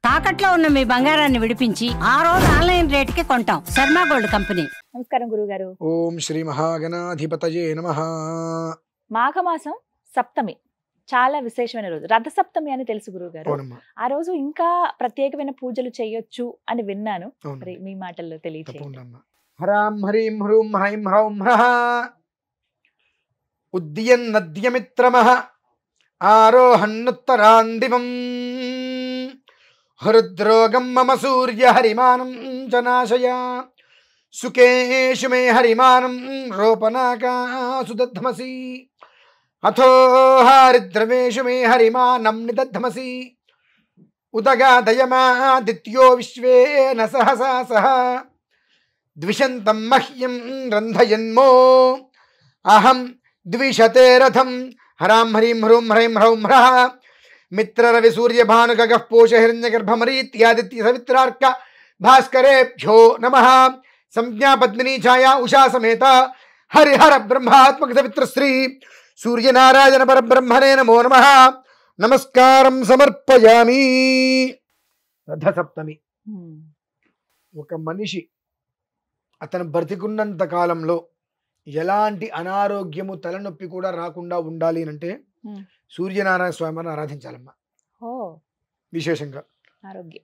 తాకట్లో ఉన్న మీ బంగారాన్ని విడిపించి ఆ రోజు ఆన్లైన్ రేటుకి కొంటాం. Sharma gold company. నమస్కారం గురుగారు. ఓం శ్రీ మహాగణాధిపతయే నమః. మాఘమాసం సప్తమి చాలా విశేషమైన రోజు, రథ సప్తమి అని తెలుసు గురుగారు. ఆ రోజు ఇంకా ప్రత్యేకమైన పూజలు చేయొచ్చు అని విన్నాను. మరి మీ మాటల్లో తెలియచేయండి. హరాం హరీం హ్రూం హ్రైం హ్రౌం హ్రః ఉద్యన్ నద్యమిత్రమః ఆరోహన్నుత్తరాందివం హృద్రోగం మమ సూర్య హరిమానం చ నాశయ సుకేషు మే హరిమానం రోపనాకాసు దద్ధమసి అథో హరిద్రవేషు మే హరిమానం నిదద్ధమసి ఉదగాదయమాదిత్యో విశ్వేన సహసా సహ ద్విషంతం మహ్యం రంధయన్మో అహం ద్విషతే రథం హరాం హరీం హ్రూం హ్రైం హ్రౌం హ్రః మిత్ర రవి సూర్య భాను గగః పోష హిరణ్య గర్భమరీత్యాదిత్య సవిత్రార్క భాస్కరేభ్యో నమః సంజ్ఞా పద్మినీ ఛాయా ఉషా సమేత హరిహర బ్రహ్మాత్మక సవిత్రశ్రీ సూర్యనారాయణ పరబ్రహ్మణే నమో నమః. నమస్కారం సమర్పయామి. రథ సప్తమి. ఒక మనిషి అతను బ్రతికున్నంత కాలంలో ఎలాంటి అనారోగ్యము తలనొప్పి కూడా రాకుండా ఉండాలి అంటే సూర్యనారాయణ స్వామిని ఆరాధించాలమ్మా. విశేషంగా ఆరోగ్యం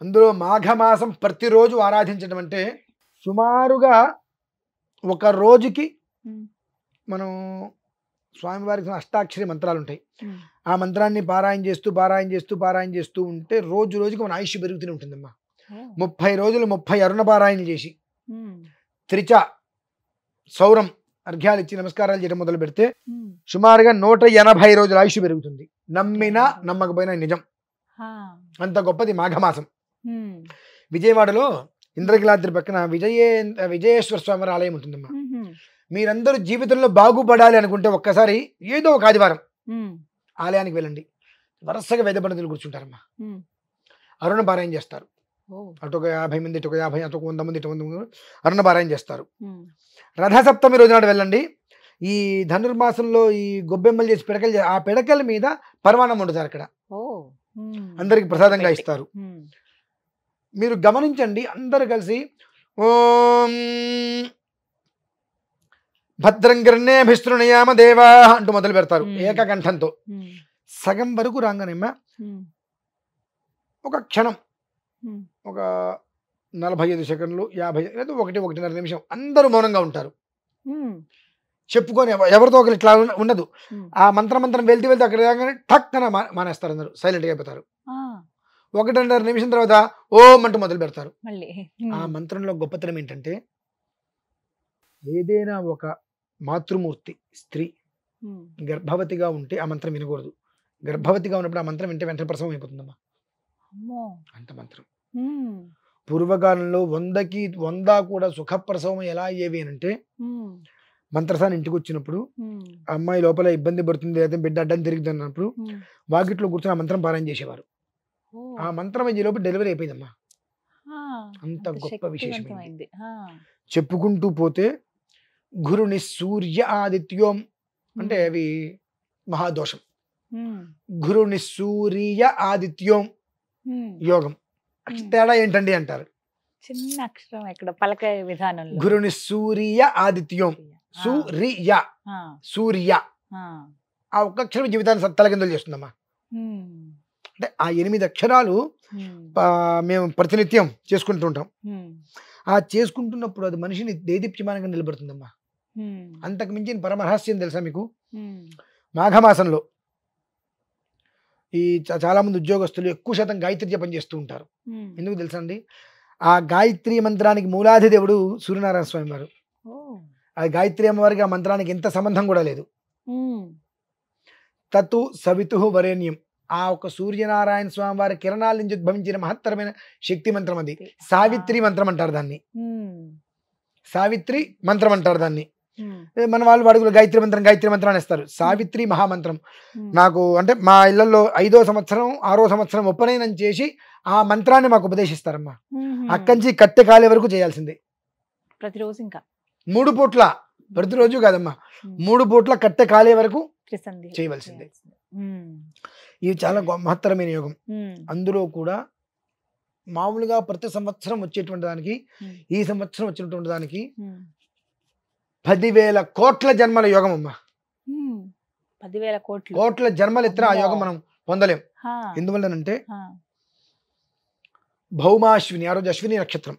అందులో మాఘమాసం ప్రతిరోజు ఆరాధించడం అంటే సుమారుగా ఒక రోజుకి మనం స్వామివారికి అష్టాక్షరి మంత్రాలు ఉంటాయి. ఆ మంత్రాన్ని పారాయణ చేస్తూ ఉంటే రోజు రోజుకి మన ఆయుష్ పెరుగుతూనే ఉంటుందమ్మా. 30 రోజులు 30 అరుణ పారాయణలు చేసి త్రిచ సౌరం అర్ఘ్యాలు ఇచ్చి నమస్కారాలు చేయడం మొదలు పెడితే సుమారుగా 180 రోజుల ఆయుష్ పెరుగుతుంది. నమ్మినా నమ్మకపోయినా నిజం. అంత గొప్పది మాఘమాసం. విజయవాడలో ఇంద్రకిలాద్రి పక్కన విజయేశ్వర స్వామి ఆలయం ఉంటుందమ్మా. మీరందరూ జీవితంలో బాగుపడాలి అనుకుంటే ఒక్కసారి ఏదో ఒక ఆదివారం ఆలయానికి వెళ్ళండి. వరుసగా వేద పండితులు కూర్చుంటారమ్మా. అరుణ పారాయణ చేస్తారు. అటు ఒక 50 మంది, ఇటు ఒక 50, అటు ఒక 100 మంది, ఇటు 100 మంది అరుణ పారాయణ చేస్తారు. రథసప్తమి రోజు నాడు వెళ్ళండి. ఈ ధనుర్మాసంలో ఈ గొబ్బెమ్మలు చేసి పిడకలు ఆ పిడకల మీద పరమాన్నం వండుతారు. అక్కడ అందరికి ప్రసాదంగా ఇస్తారు. మీరు గమనించండి. అందరు కలిసి ఓం భద్రం గృహ్ణేభిస్తృణయామ దేవా అంటూ మొదలు పెడతారు ఏకకంఠంతో. సగం వరకు రాగానేమ్మా ఒక క్షణం, ఒక 45 సెకండ్లు, 50 లేదా 1-1.5 నిమిషం అందరూ మౌనంగా ఉంటారు. చెప్పుకొని ఎవరితో ఒకరు ఇట్లా ఉండదు. ఆ మంత్రం వెళ్తూ అక్కడ రాగానే టక్కన మానేస్తారు. అందరూ సైలెంట్గా అయిపోతారు. 1.5 నిమిషం తర్వాత ఓం అంటూ మొదలు పెడతారు. ఆ మంత్రంలో గొప్పతనం ఏంటంటే ఏదైనా ఒక మాతృమూర్తి స్త్రీ గర్భవతిగా ఉంటే ఆ మంత్రం వినకూడదు. గర్భవతిగా ఉన్నప్పుడు ఆ మంత్రం వింటే వెంటనే ప్రసవం అయిపోతుందమ్మా. అంత మంత్రం. పూర్వకాలంలో 100కి 100 కూడా సుఖప్రసవం ఎలా అయ్యేవి అంటే మంత్రసాని ఇంటికి వచ్చినప్పుడు అమ్మాయి లోపల ఇబ్బంది పడుతుంది, లేదా బిడ్డ అడ్డం తిరుగుతుంది అన్నప్పుడు వాకిట్లో కూర్చొని ఆ మంత్రం పారాయణ చేసేవారు. ఆ మంత్రం అయ్యే లోపల డెలివరీ అయిపోయిందమ్మా. అంత గొప్ప విశేషం. చెప్పుకుంటూ పోతే గురుని సూర్య ఆదిత్యోం అంటే అవి మహాదోషం. గురుని సూర్య ఆదిత్యోం యోగం. తేడా ఏంటండి అంటారు. చిన్న అక్షరం ఇక్కడ పలక విధానంలో గురుని సూర్య ఆదిత్యోం. సూర్య ఆ ఒక్క అక్షరం జీవితాన్ని తలకిందులు చేస్తుందమ్మా. అంటే ఆ 8 అక్షరాలు మేము ప్రతినిత్యం చేసుకుంటూ ఉంటాం. ఆ చేసుకుంటున్నప్పుడు అది మనిషిని దేదీప్యమానంగా నిలబడుతుందమ్మా. అంతకు మించిన పరమరహస్యం తెలుసా మీకు? మాఘమాసంలో ఈ చాలా మంది ఉద్యోగస్తులు ఎక్కువ శాతం గాయత్రి జపం చేస్తూ ఉంటారు. ఎందుకు తెలుసా అండి? ఆ గాయత్రి మంత్రానికి మూలాధిదేవుడు సూర్యనారాయణ స్వామి వారు. ఆ గాయత్రి అమ్మవారికి ఆ మంత్రానికి ఎంత సంబంధం కూడా లేదు. తతు సవితు వరేణ్యం. ఆ ఒక సూర్యనారాయణ స్వామి వారి కిరణాల నుంచి ఉద్భవించిన మహత్తరమైన శక్తి మంత్రం అది. సావిత్రి మంత్రం అంటారు దాన్ని. సావిత్రి మంత్రం అంటారు దాన్ని. మన వాళ్ళు అడుగులు గాయత్రి మంత్రం అనేస్తారు. సావిత్రి మహామంత్రం. నాకు అంటే మా ఇళ్లలో 5వ సంవత్సరం 6వ సంవత్సరం ఉపనయనం చేసి ఆ మంత్రాన్ని మాకు ఉపదేశిస్తారమ్మా. అక్కడి కట్టె కాలే వరకు చేయాల్సిందే ప్రతిరోజు. ఇంకా 3 పూట్ల, ప్రతిరోజు కాదమ్మా, 3 పూట్ల కట్టె కాలే వరకు చేయవలసిందే. ఇది చాలా మహత్తరమైన యోగం. అందులో కూడా మామూలుగా ప్రతి సంవత్సరం వచ్చేటువంటి దానికి ఈ సంవత్సరం వచ్చినటువంటి దానికి 10,000 కోట్ల జన్మల యోగం అమ్మా. 10,000 కోట్లు కోట్ల జన్మలు ఎత్తిన ఆ యోగం మనం పొందలేం. హా, ఎందువల్లనంటే హా, భౌమాశ్విని, ఆ రోజు అశ్విని నక్షత్రం,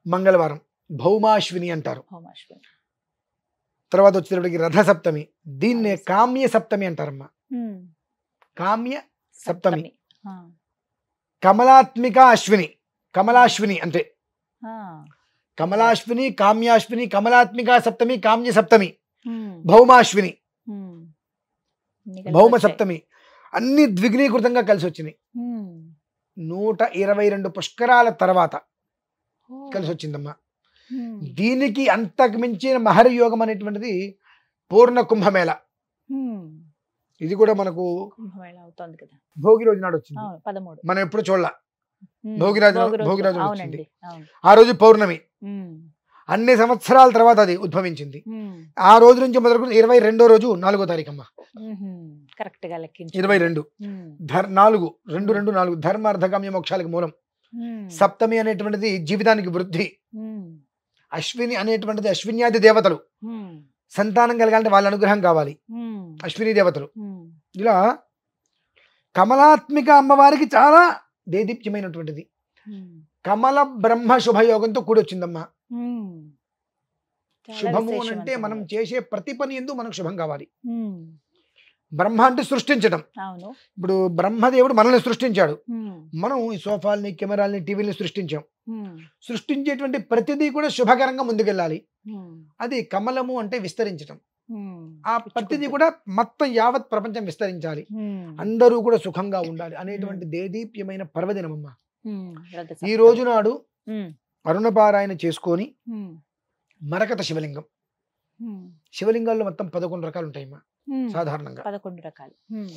మంగళవారం భౌమాశ్విని అంటారు. హోమాశ్విని. తర్వాత వచ్చేటప్పటికి రథసప్తమి, దీన్నే కామ్య సప్తమి అంటారమ్మా. కామ్య సప్తమి. హా, కమలాత్మిక అశ్విని, కమలాశ్విని అంటే హా, కమలాశ్విని, కామ్యాశ్విని, కమలాత్మిక సప్తమి, కామ్య సప్తమి, హ్మ్, భౌమాశ్విని, హ్మ్. ఇన్ని కలిసి భౌమ వచ్చాయి. సప్తమి అన్ని ద్విగ్నీకృతంగా కలిసి వచ్చినాయి. హ్మ్. 122 పుష్కరాల తర్వాత ఓ, కలిసి వచ్చిందమ్మా. హ్మ్, దీనికి అంతకు మించిన మహర్ యోగం అనేటువంటిది పూర్ణ కుంభమేళ. హ్మ్. ఇది కూడా మనకు కుంభమేళ అవుతోంది కదా. భోగి రోజు నాడు వచ్చింది. అవును 13. మనం ఎప్పుడు చూడాల. హ్మ్. భోగిరాజు భోగి రోజు. భోగిరాజు అవునండి, వచ్చింది. అవును. ఆ రోజు పౌర్ణమి. హ్మ్, అన్ని సంవత్సరాల తర్వాత అది ఉద్భవించింది. హ్మ్, ఆ రోజు నుంచి మొదలుకొని 22వ రోజు 4వ తారీఖు అమ్మా. మ్మ్. కరెక్ట్ గా లెక్కించు. 22 హ్మ్, 4 2 2 4 ధర్మ అర్థకామ్య మోక్షాలకు మూలం. హ్మ్, సప్తమి అనేటువంటిది జీవితానికి వృద్ధి. హ్మ్, అశ్విని అనేటువంటిది అశ్విన్యాది దేవతలు. హ్మ్, సంతానం కలగాలంటే వాళ్ళ అనుగ్రహం కావాలి. హ్మ్, అశ్విని దేవతలు. హ్మ్. ఇలా కమలాత్మిక అమ్మవారికి చాలా దేదీప్యమైనటువంటిది. హ్మ్, కమల బ్రహ్మ శుభయోగంతో కూడి వచ్చిందమ్మా. హ్మ్. చాలా శుభము అని అంటే విశేషవంతమైన మనం రోజు. చేసే ప్రతి పని ఎందు మనకు శుభం కావాలి. హ్మ్, బ్రహ్మ అంటే సృష్టించడం. అవును. ఇప్పుడు బ్రహ్మదేవుడు మనల్ని సృష్టించాడు. హ్మ్, మనం ఈ సోఫాల్ని, కెమెరాల్ని, టీవీని సృష్టించాం. హ్మ్, సృష్టించేటువంటి ప్రతిదీ కూడా శుభకరంగా ముందుకెళ్ళాలి. హ్మ్, అది కమలము అంటే విస్తరించడం. హ్మ్. ఆ ప్రతిదీ కూడా మొత్తం యావత్ ప్రపంచం విస్తరించాలి. హ్మ్, అందరూ కూడా సుఖంగా ఉండాలి అనేటువంటి దేదీప్యమైన పర్వదినమమ్మ. హ్మ్. రథ ఈ సప్తమి. రోజు నాడు హ్మ్, అరుణపారాయణ చేసుకొని హ్మ్, మరకత శివలింగం. హ్మ్, శివలింగాల్లో మొత్తం 11 రకాలు ఉంటాయమ్మా హ్మ్. సాధారణంగా. 11 రకాలు. హ్మ్,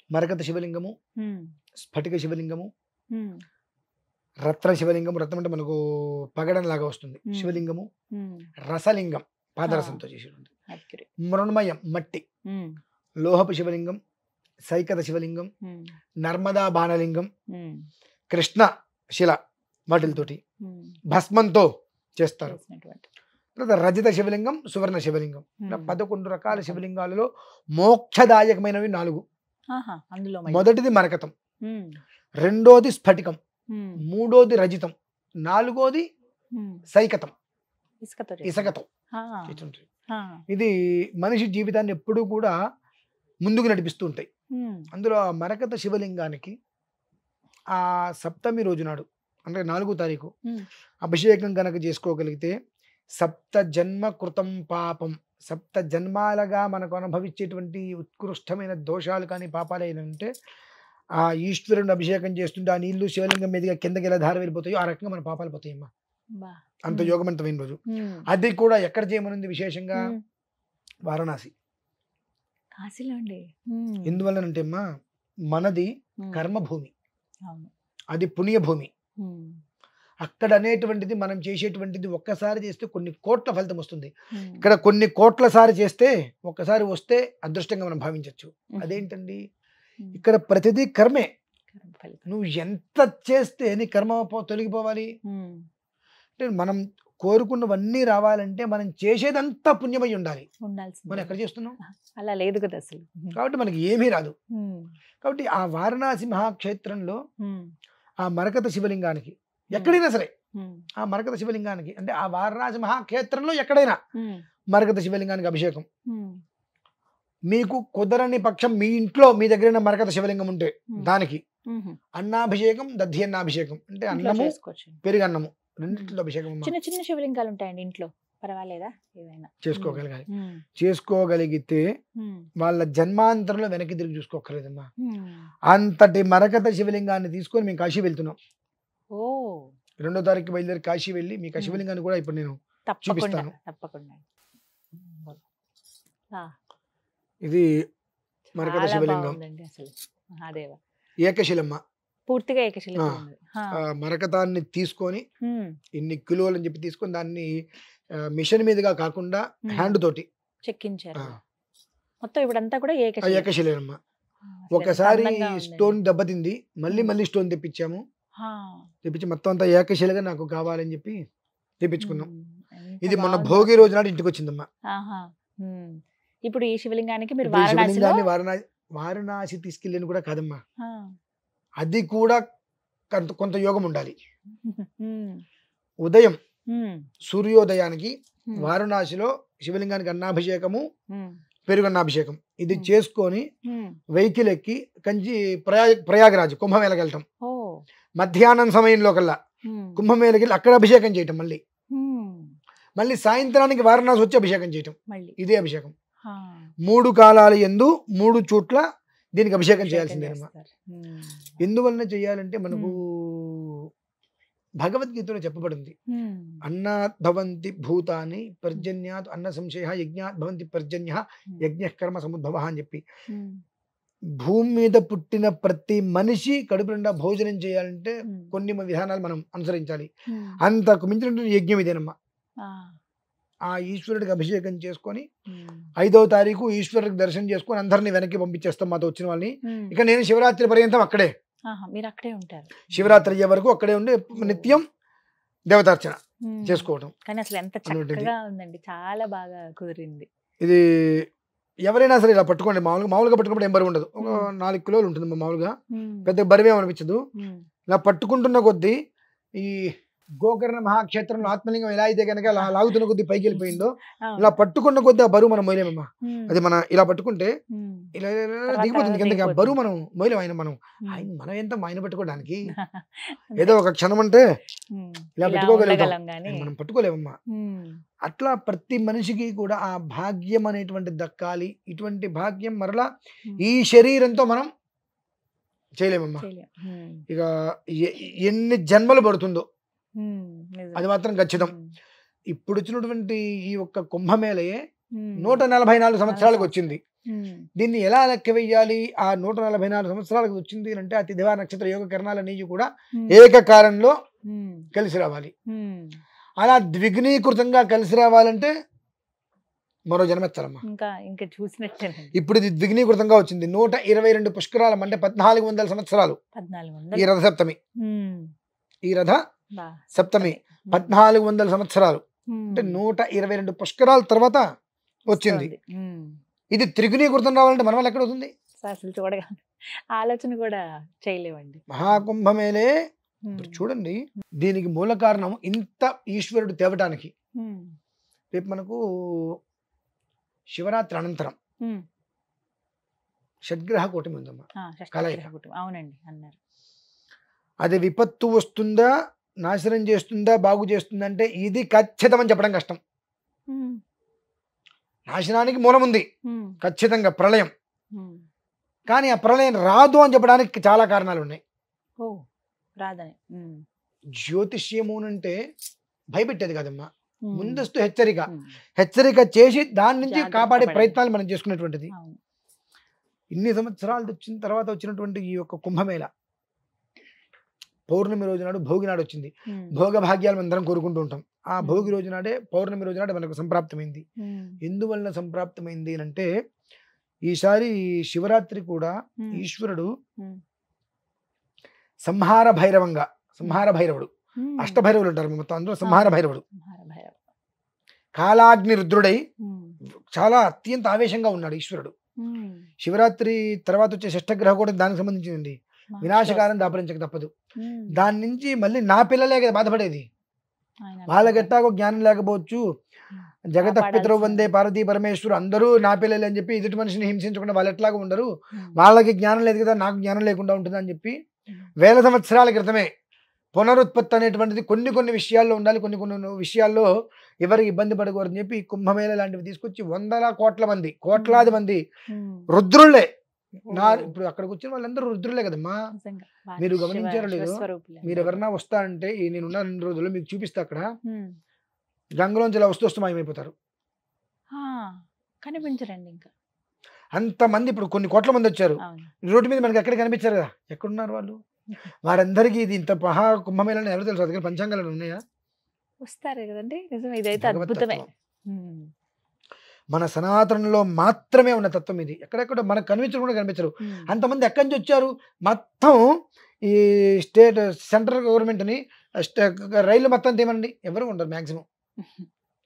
మరకత శివలింగము, హ్మ్, స్ఫటిక శివలింగము, హ్మ్, రత్న శివలింగము. రత్నం అంటే మనకు పగడం లాగా వస్తుంది. Hmm. శివలింగము, హ్మ్. రసలింగం పాదరసంతో చేసేటువంటి, Accurate. మృణ్మయం మట్టి, హ్మ్, లోహపు శివలింగం, సైకత శివలింగం, హ్మ్, నర్మదా బాణలింగం, హ్మ్, కృష్ణ శిల వాటితోటి హ్మ్. భస్మంతో చేస్తారు. చేసినటువంటి. తర్వాత రజిత శివలింగం, సువర్ణ శివలింగం. ఇలా Hmm. 11 రకాల 11. శివలింగాలలో మోక్షదాయకమైనవి 4. ఆహా, అందులో మళ్ళీ. మొదటిది మరకతం, హ్మ్, రెండోది స్ఫటికం, హ్మ్, మూడోది రజితం, నాలుగోది హ్మ్. సైకతం, ఇసుకతో చేసిన. ఇసకతం. ఆ, ఇటువంటి. ఆ. ఇది మనిషి జీవితాన్ని ఎప్పుడూ కూడా ముందుకు నడిపిస్తూ ఉంటాయి. హ్మ్, అందులో ఆ మరకత శివలింగానికి ఆ సప్తమి రోజు నాడు అంటే 4వ తారీఖు హ్మ్. అభిషేకం కనుక చేసుకోగలిగితే సప్త జన్మ కృతం పాపం, సప్త జన్మాలుగా మనకు అనుభవించేటువంటి ఉత్కృష్టమైన దోషాలు కానీ పాపాలు అయినా ఉంటే ఆ ఈశ్వరుని అభిషేకం చేస్తుంటే ఆ నీళ్లు శివలింగం మీదుగా కిందకి ఎలా ధార వెళ్ళిపోతాయో ఆ రకంగా మన పాపాలు పోతాయమ్మా. బా. అంత హ్మ్. యోగవంతమైన రోజు. హ్మ్, అది కూడా ఎక్కడ చేయమనుంది విశేషంగా? హ్మ్. వారణాసి. కాశీలో అండి. హ్మ్, ఎందువల్లనంటే అమ్మా మనది హ్మ్. కర్మభూమి, అవును. అది పుణ్యభూమి. హ్మ్, అక్కడ అనేటువంటిది మనం చేసేటువంటిది ఒక్కసారి చేస్తే కొన్ని కోట్ల ఫలితం వస్తుంది. హ్మ్. ఇక్కడ కొన్ని కోట్ల సారి చేస్తే ఒక్కసారి వస్తే అదృష్టంగా మనం భావించవచ్చు. హ్మ్. అదేంటండి, హ్మ్. ఇక్కడ ప్రతిదీ కర్మే. కర్మ ఫలితం. నువ్వు ఎంత చేస్తే నీ కర్మ తొలగిపోవాలి హ్మ్, అంటే మనం కోరుకున్నవన్నీ రావాలంటే మనం చేసేదంతా పుణ్యమై ఉండాలి. మనం ఉండాల్సింది. ఎక్కడ చేస్తున్నాం అలా లేదు కదా అసలు. కాబట్టి మనకి ఏమీ రాదు. హ్మ్, కాబట్టి ఆ వారణాసి మహాక్షేత్రంలో హ్మ్, ఆ మరకత శివలింగానికి ఎక్కడైనా సరే హ్మ్, ఆ మరకత శివలింగానికి అంటే ఆ వారణాసి మహాక్షేత్రంలో ఎక్కడైనా హ్మ్, మరకత శివలింగానికి అభిషేకం. హ్మ్, మీకు కుదరని పక్షం మీ ఇంట్లో మీ దగ్గర మరకత శివలింగం ఉంటే హ్మ్. దానికి మ్మ్. అన్నాభిషేకం, దధ్య అన్నాభిషేకం అంటే ఇంట్లో అన్నము చేసుకోవచ్చు. పెరుగన్నము రెండింటిలో అభిషేకం అమ్మా. చిన్న చిన్న శివలింగాలు ఉంటాయండి ఇంట్లో, పర్వాలేదా? ఏదైనా చేసుకోగలగాలి. మ్మ్. చేసుకోగలిగితే మ్మ్. వాళ్ళ జన్మాంతరంలో వెనక్కి తిరిగి చూసుకోకర్లేదమ్మా. మ్మ్. అంతటి మరకత శివలింగాన్ని తీసుకొని మేము కాశీ వెళ్తున్నాం. ఓ, 2వ తారీఖు బయలుదేరి కాశీ వెళ్ళి మీకు ఆ మ్మ్. శివలింగాన్ని కూడా ఇప్పుడు నేను తప్పకుండా చూపిస్తాను. తప్పకుండా. ఆ, ఇది మరకత చాలా శివలింగం, బాగుందండి అసలు. మహాదేవ ఏకశిలమ్మ. పూర్తిగా ఏకశిలతో ఆ. ఉన్నది. ఆ. ఆ మరకతాన్ని తీసుకొని మ్మ్. ఇన్ని కిలోలు అని చెప్పి తీసుకొని దాన్ని మిషన్ మీదుగా కాకుండా మ్మ్. హ్యాండ్ తోటి చెక్కించారు. ఆ, మొత్తం ఇప్పుడంతా కూడా ఆ ఏకశిల. ఏకశిలేనమ్మ. ఆ, అసలు ఎంత ఒకసారి అందంగా ఉందండి. స్టోన్ దెబ్బతింది, మళ్ళీ మ్మ్. మళ్ళీ స్టోన్ తెప్పించాము. తెప్పించి మొత్తం అంతా ఏకశిలగా నాకు కావాలని చెప్పి తెప్పించుకున్నాం. ఎంత ఇది మొన్న బాగుందో భోగి అసలు. రోజు నాడు ఇంటికి వచ్చిందమ్మా. ఆహా. ఇప్పుడు ఈ శివలింగానికి మీరు ఇప్పుడు ఈ వారణాసిలో శివలింగాన్ని వారణాసి తీసుకెళ్ళిన కూడా కాదమ్మా, అది కూడా కొంత యోగం ఉండాలి. ఉదయం సూర్యోదయానికి వారణాసిలో శివలింగానికి అన్నాభిషేకము, పెరుగు అన్నాభిషేకం ఇది చేసుకొని వెహికల్ ఎక్కి ప్రయాగరాజు కుంభమేళకి వెళ్ళటం. మధ్యాహ్నం సమయంలో కల్లా కుంభమేళకి వెళ్ళి అక్కడ అభిషేకం చేయటం. మళ్ళీ సాయంత్రానికి వారణాసి వచ్చి అభిషేకం చేయటం. ఇదే అభిషేకం 3 కాలాల యందు 3 చోట్ల దీనికి అభిషేకం చేయాల్సిందేనమ్మా. ఎందువలన చేయాలంటే మనకు భగవద్గీతలో చెప్పబడింది, అన్నాత్ భవంతి భూతాని పర్జన్యాత్ అన్న సంశయ యజ్ఞాత్ భవంతి పర్జన్య యజ్ఞ కర్మ సముద్భవ అని చెప్పి, భూమి మీద పుట్టిన ప్రతి మనిషి కడుపు నిండా భోజనం చేయాలంటే కొన్ని విధానాలు మనం అనుసరించాలి. అంతకు మించినటువంటి యజ్ఞం ఇదేనమ్మా. ఆ ఈశ్వరుడికి అభిషేకం చేసుకొని 5వ తారీఖు ఈశ్వరుడికి దర్శనం చేసుకొని అందరినీ వెనక్కి పంపించేస్తాం మాతో వచ్చిన వాళ్ళని. ఇక నేను శివరాత్రి పర్యంతం అక్కడే, మీరు అక్కడే ఉంటారు. శివరాత్రి అయ్యే వరకు అక్కడే ఉండి నిత్యం దేవతార్చన చేసుకోవటం. కానీ అసలు ఎంత చక్కగా ఉందండి, చాలా బాగా కుదిరింది. ఇది ఎవరైనా సరే ఇలా పట్టుకోండి. మామూలుగా పట్టుకున్నప్పుడు ఏం బరువు ఉండదు, ఒక 4 కిలోలు ఉంటుంది మామూలుగా, పెద్ద బరువే అనిపించదు. ఇలా పట్టుకుంటున్న కొద్దీ ఈ గోకర్ణ మహాక్షేత్రంలో ఆత్మలింగం ఎలా అయితే కనుక అలా లాగుతున్న కొద్దీ పైకి వెళ్ళిపోయిందో, ఇలా పట్టుకున్న కొద్దీ ఆ బరువు మనం మొయలేమమ్మా. అది మన ఇలా పట్టుకుంటే ఇలా దిగిపోతుంది కిందకి, ఆ బరువు మనం మొయలేం. మనం ఎంత ఆయన పట్టుకోవడానికి ఏదో ఒక క్షణం అంటే ఇలా పెట్టుకోగలుగుతాం, మనం పట్టుకోలేమమ్మా. అట్లా ప్రతి మనిషికి కూడా ఆ భాగ్యం అనేటువంటి దక్కాలి. ఇటువంటి భాగ్యం మరలా ఈ శరీరంతో మనం చేయలేమమ్మా. ఇక ఎన్ని జన్మలు పడుతుందో అది మాత్రం ఖచ్చితం. ఇప్పుడు వచ్చినటువంటి ఈ ఒక్క కుంభమేళయే 144 సంవత్సరాలకు వచ్చింది. దీన్ని ఎలా లెక్క వెయ్యాలి? ఆ 144 సంవత్సరాలకు వచ్చింది అంటే ఆ తిథివార నక్షత్ర యోగ కిరణాలన్నీ కూడా ఏకకాలంలో కలిసి రావాలి. అలా ద్విగుణీకృతంగా కలిసి రావాలంటే మరో జన్మెత్తాలమ్మా. ఇంకా చూసినట్టే ఇప్పుడు ఇది ద్విగుణీకృతంగా వచ్చింది. 122 పుష్కరాలం అంటే 1400 సంవత్సరాలు. ఈ రథ సప్తమి, ఈ రథ సప్తమి 1400 సంవత్సరాలు అంటే 122 పుష్కరాల తర్వాత వచ్చింది. ఇది త్రిగుణీకృతం రావాలంటే మన వల్ల ఎక్కడ అవుతుంది? అసలు చూడగా ఆలోచన కూడా చేయలేవండి. మహాకుంభమేళే ఇప్పుడు చూడండి, దీనికి మూల కారణం ఇంత ఈశ్వరుడు తేవటానికి. రేపు మనకు శివరాత్రి అనంతరం షడ్గ్రహ కూటమి ఉందమ్మా, కలయిక. అవునండి అన్నారు. అది విపత్తు వస్తుందా, నాశనం చేస్తుందా, బాగు చేస్తుందా అంటే ఇది ఖచ్చితమని చెప్పడం కష్టం. నాశనానికి మూలం ఉంది ఖచ్చితంగా, ప్రళయం. కానీ ఆ ప్రళయం రాదు అని చెప్పడానికి చాలా కారణాలు ఉన్నాయి. జ్యోతిష్యము అంటే భయపెట్టేది కాదమ్మా, ముందస్తు హెచ్చరిక చేసి దాని నుంచి కాపాడే ప్రయత్నాలు మనం చేసుకునేటువంటిది. ఇన్ని సంవత్సరాలు వచ్చిన తర్వాత వచ్చినటువంటి ఈ యొక్క కుంభమేళ పౌర్ణమి రోజు నాడు భోగి నాడు వచ్చింది. భోగ భాగ్యాలు అందరం కోరుకుంటూ ఉంటాం. ఆ భోగి రోజు నాడే పౌర్ణమి రోజు నాడే మనకు సంప్రాప్తమైంది. ఎందువలన సంప్రాప్తమైంది అంటే ఈసారి శివరాత్రి కూడా ఈశ్వరుడు సంహార భైరవుడు, అష్టభైరవులు ఉంటారు మొత్తం, అందులో సంహార భైరవుడు కాలాగ్ని రుద్రుడై చాలా అత్యంత ఆవేశంగా ఉన్నాడు ఈశ్వరుడు. శివరాత్రి తర్వాత వచ్చే షష్టగ్రహ కూడా దానికి సంబంధించింది. వినాశకారం దాపరించక తప్పదు. దాని నుంచి మళ్ళీ నా పిల్లలే కదా బాధపడేది. వాళ్ళకి ఎట్టాగో జ్ఞానం లేకపోవచ్చు, జగత పితరౌ వందే పార్వతీ పరమేశ్వరు అందరూ నా పిల్లలు అని చెప్పి ఎదుటి మనిషిని హింసించకుండా వాళ్ళు ఎట్లాగో ఉండరు, వాళ్ళకి జ్ఞానం లేదు కదా నాకు జ్ఞానం లేకుండా ఉంటుంది అని చెప్పి వేల సంవత్సరాల క్రితమే పునరుత్పత్తి అనేటువంటిది కొన్ని విషయాల్లో ఉండాలి, కొన్ని విషయాల్లో ఎవరికి ఇబ్బంది పడకూడదని చెప్పి కుంభమేళ లాంటివి తీసుకొచ్చి కోట్లాది మంది రుద్రులే. ఇప్పుడు అక్కడికి వచ్చిన వాళ్ళందరూ రుద్రులే కదమ్మా. మీరు గమనించారో లేదో, మీరు ఎవరన్నా వస్తారంటే నేనున్న 2 రోజుల్లో మీకు చూపిస్తా, అక్కడ గంగలోంచి ఇలా వస్తూ మాయమైపోతారు, కనిపించరండి. ఇంకా అంతమంది ఇప్పుడు కొన్ని కోట్ల మంది వచ్చారు రోడ్డు మీద, మనకి ఎక్కడ కనిపించారు కదా, ఎక్కడున్నారు వాళ్ళు? వారందరికీ ఇది ఇంత మహా కుంభమేళని ఎవరు తెలుసు? అందుకని పంచాంగాలు ఉన్నాయా? వస్తారు కదండి. నిజం, ఇదైతే అద్భుతమే. మన సనాతనంలో మాత్రమే ఉన్న తత్వం ఇది. ఎక్కడెక్కడ మనకు కనిపించరు కూడా కనిపించరు. అంతమంది ఎక్కడి నుంచి వచ్చారు? మొత్తం ఈ స్టేట్ సెంట్రల్ గవర్నమెంట్ని రైలు మొత్తం తీయమండి, ఎవరు ఉండరు మ్యాక్సిమం.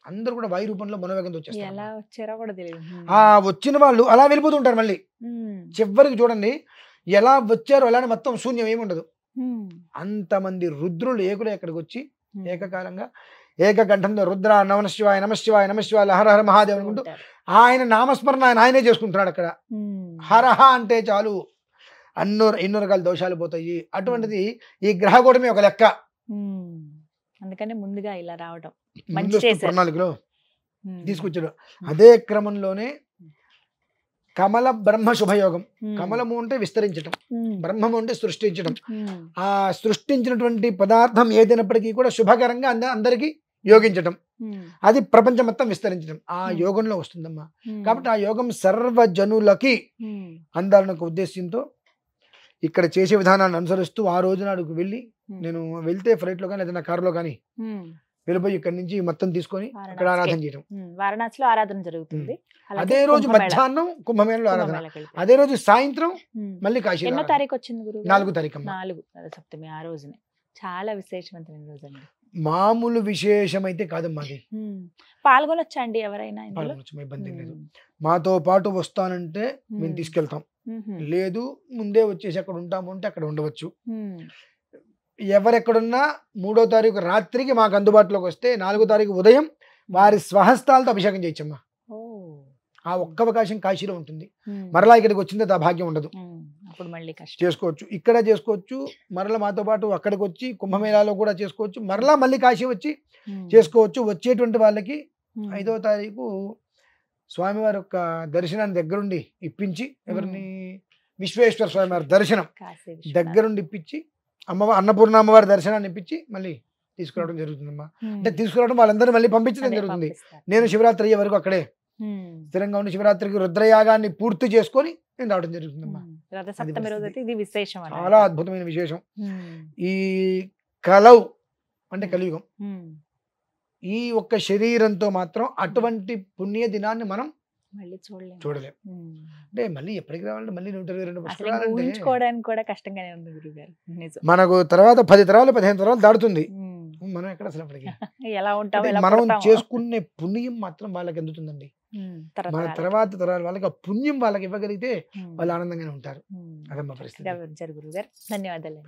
అందరూ కూడా వాయు రూపంలో మనోవేగంతో వచ్చేస్తారు. ఎలా వచ్చారో కూడా తెలియదు. ఆ వచ్చిన వాళ్ళు అలా వెళ్ళిపోతుంటారు. మళ్ళీ చివరికి చూడండి ఎలా వచ్చారో అలానే మొత్తం శూన్యం ఏమి ఉండదు. అంతమంది రుద్రులు ఏకులు ఎక్కడికి వచ్చి ఏకకాలంగా ఏకకంఠంతో రుద్ర నమశివాయ నమశివాయ నమశివాయ హర హర మహాదేవ్ అనుకుంటూ ఆయన నామస్మరణ ఆయనే చేసుకుంటున్నాడు అక్కడ. హరహ అంటే చాలు ఎన్నో రకాల దోషాలు పోతాయి. అటువంటిది ఈ గ్రహకూటమి ఒక లెక్క. అందుకని ముందుగా ఇలా రావడం ప్రణాళికలో తీసుకొచ్చాడు. అదే క్రమంలోనే కమల బ్రహ్మ శుభయోగం. కమలము అంటే విస్తరించడం, బ్రహ్మము అంటే సృష్టించడం. ఆ సృష్టించినటువంటి పదార్థం ఏదైనప్పటికీ కూడా శుభకరంగా అందరికీ యోగించటం, అది ప్రపంచం మొత్తం విస్తరించడం ఆ యోగంలో వస్తుందమ్మా. కాబట్టి ఆ యోగం సర్వజనులకి అందాలన్న ఉద్దేశంతో ఇక్కడ చేసే విధానాన్ని అనుసరిస్తూ ఆ రోజు నాడుకు వెళ్ళి, నేను వెళ్తే ఫ్లైట్లో కానీ లేదా కారులో కానీ వెళ్ళిపోయి ఇక్కడి నుంచి మొత్తం తీసుకొని అక్కడ ఆరాధన చేయడం. వారణాసిలో ఆరాధన జరుగుతుంది. అదే రోజు మధ్యాహ్నం కుంభమేళలో ఆరాధన, అదే రోజు సాయంత్రం మళ్ళీ కాశీ. ఎన్నో తారీఖు వచ్చింది గురువు? 4వ తారీఖు. 4 సప్తమి. ఆ రోజునే చాలా విశేషవంతమైన రోజు అండి. మామూలు విశేషం అయితే కాదమ్మా అది. పాల్గొనొచ్చా అండి ఎవరైనా? ఇబ్బంది లేదు. మాతో పాటు వస్తానంటే మేము తీసుకెళ్తాం, లేదు ముందే వచ్చేసి అక్కడ ఉంటాము అంటే అక్కడ ఉండవచ్చు. ఎవరెక్కడున్నా 3వ తారీఖు రాత్రికి మాకు అందుబాటులోకి వస్తే 4వ తారీఖు ఉదయం వారి స్వహస్తాలతో అభిషేకం చేయొచ్చమ్మా. ఆ ఒక్క అవకాశం కాశీలో ఉంటుంది. మరలా ఇక్కడికి వచ్చిందే ఆ భాగ్యం ఉండదు. చేసుకోవచ్చు, ఇక్కడ చేసుకోవచ్చు, మరలా మాతో పాటు అక్కడికి వచ్చి కుంభమేళాలో కూడా చేసుకోవచ్చు, మరలా మళ్ళీ కాశీ వచ్చి చేసుకోవచ్చు. వచ్చేటువంటి వాళ్ళకి 5వ తారీఖు స్వామివారి యొక్క దర్శనాన్ని దగ్గరుండి ఇప్పించి, ఎవరిని విశ్వేశ్వర స్వామి వారి దర్శనం దగ్గరుండి ఇప్పించి, అన్నపూర్ణ అమ్మవారి దర్శనాన్ని ఇప్పించి మళ్ళీ తీసుకురావడం జరుగుతుందమ్మా. అంటే తీసుకురావడం వాళ్ళందరూ మళ్ళీ పంపించడం జరుగుతుంది. నేను శివరాత్రి అయ్యే వరకు అక్కడే స్థిరంగా ఉండి శివరాత్రికి రుద్రయాగాన్ని పూర్తి చేసుకొని నేను రావడం జరుగుతుందమ్మా. చాలా అద్భుతమైన విశేషం. ఈ కలవు అంటే కలియుగం, ఈ ఒక్క శరీరంతో మాత్రం అటువంటి పుణ్య దినాన్ని మనం చూడలేం. అంటే మళ్ళీ ఎప్పటికి రావాలంటే మళ్ళీ 122 పుష్కరాలంటే కూడా కష్టంగానే ఉంది గురుగారు. మనకు తర్వాత 10 తరాలు 15 తరాలు దాడుతుంది. మనం ఎక్కడ అసలు అప్పటికి ఎలా ఉంటాం, మనం చేసుకునే పుణ్యం మాత్రం వాళ్ళకి అందుతుందండి. మన తర్వాత తరాలు వాళ్ళకి ఆ పుణ్యం వాళ్ళకి ఇవ్వగలిగితే వాళ్ళు ఆనందంగానే ఉంటారు. అదమ్మా పరిస్థితి. ధన్యవాదాలు.